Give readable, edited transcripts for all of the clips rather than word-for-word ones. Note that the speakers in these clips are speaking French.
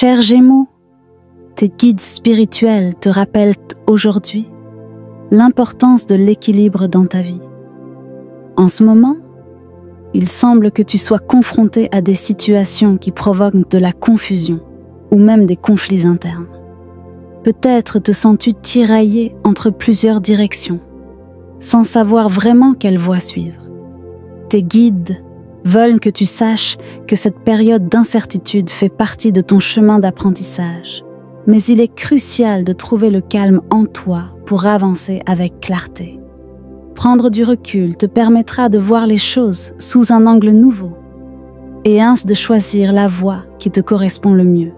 Chers Gémeaux, tes guides spirituels te rappellent aujourd'hui l'importance de l'équilibre dans ta vie. En ce moment, il semble que tu sois confronté à des situations qui provoquent de la confusion ou même des conflits internes. Peut-être te sens-tu tiraillé entre plusieurs directions, sans savoir vraiment quelle voie suivre. Tes guides veulent que tu saches que cette période d'incertitude fait partie de ton chemin d'apprentissage, mais il est crucial de trouver le calme en toi pour avancer avec clarté. Prendre du recul te permettra de voir les choses sous un angle nouveau et ainsi de choisir la voie qui te correspond le mieux.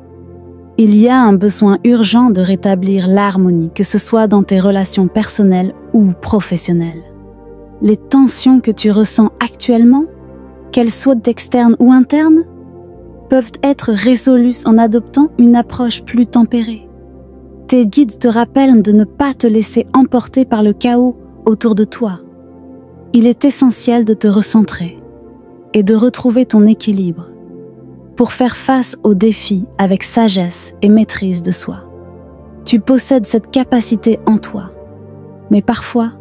Il y a un besoin urgent de rétablir l'harmonie, que ce soit dans tes relations personnelles ou professionnelles. Les tensions que tu ressens actuellement, qu'elles soient externes ou internes, peuvent être résolues en adoptant une approche plus tempérée. Tes guides te rappellent de ne pas te laisser emporter par le chaos autour de toi. Il est essentiel de te recentrer et de retrouver ton équilibre pour faire face aux défis avec sagesse et maîtrise de soi. Tu possèdes cette capacité en toi, mais parfois,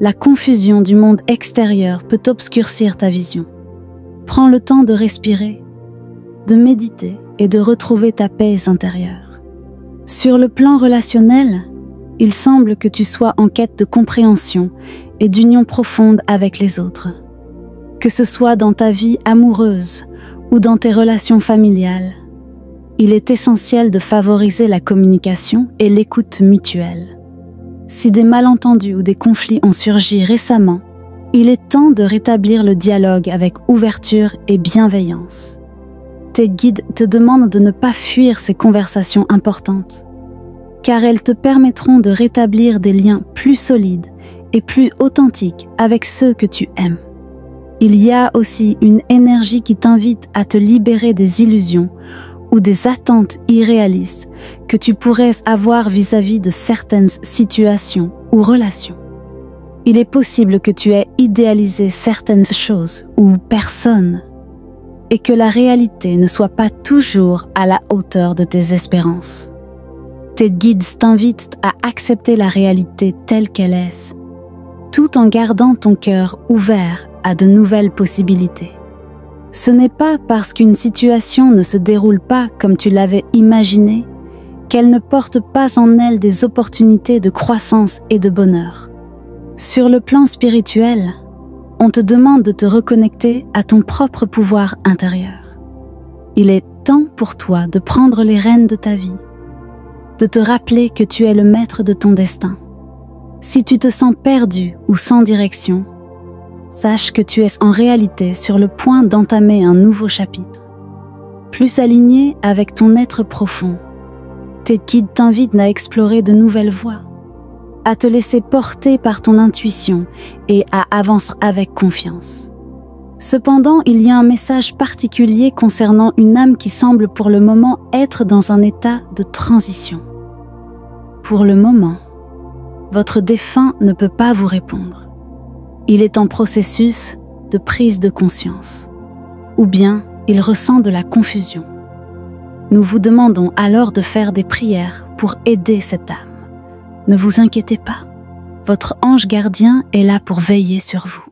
la confusion du monde extérieur peut obscurcir ta vision. Prends le temps de respirer, de méditer et de retrouver ta paix intérieure. Sur le plan relationnel, il semble que tu sois en quête de compréhension et d'union profonde avec les autres. Que ce soit dans ta vie amoureuse ou dans tes relations familiales, il est essentiel de favoriser la communication et l'écoute mutuelle. Si des malentendus ou des conflits ont surgi récemment, il est temps de rétablir le dialogue avec ouverture et bienveillance. Tes guides te demandent de ne pas fuir ces conversations importantes, car elles te permettront de rétablir des liens plus solides et plus authentiques avec ceux que tu aimes. Il y a aussi une énergie qui t'invite à te libérer des illusions ou des attentes irréalistes que tu pourrais avoir vis-à-vis de certaines situations ou relations. Il est possible que tu aies idéalisé certaines choses ou personnes et que la réalité ne soit pas toujours à la hauteur de tes espérances. Tes guides t'invitent à accepter la réalité telle qu'elle est, tout en gardant ton cœur ouvert à de nouvelles possibilités. Ce n'est pas parce qu'une situation ne se déroule pas comme tu l'avais imaginé qu'elle ne porte pas en elle des opportunités de croissance et de bonheur. Sur le plan spirituel, on te demande de te reconnecter à ton propre pouvoir intérieur. Il est temps pour toi de prendre les rênes de ta vie, de te rappeler que tu es le maître de ton destin. Si tu te sens perdu ou sans direction, sache que tu es en réalité sur le point d'entamer un nouveau chapitre, plus aligné avec ton être profond. Tes guides t'invitent à explorer de nouvelles voies, à te laisser porter par ton intuition et à avancer avec confiance. Cependant, il y a un message particulier concernant une âme qui semble pour le moment être dans un état de transition. Pour le moment, votre défunt ne peut pas vous répondre. Il est en processus de prise de conscience, ou bien il ressent de la confusion. Nous vous demandons alors de faire des prières pour aider cette âme. Ne vous inquiétez pas, votre ange gardien est là pour veiller sur vous.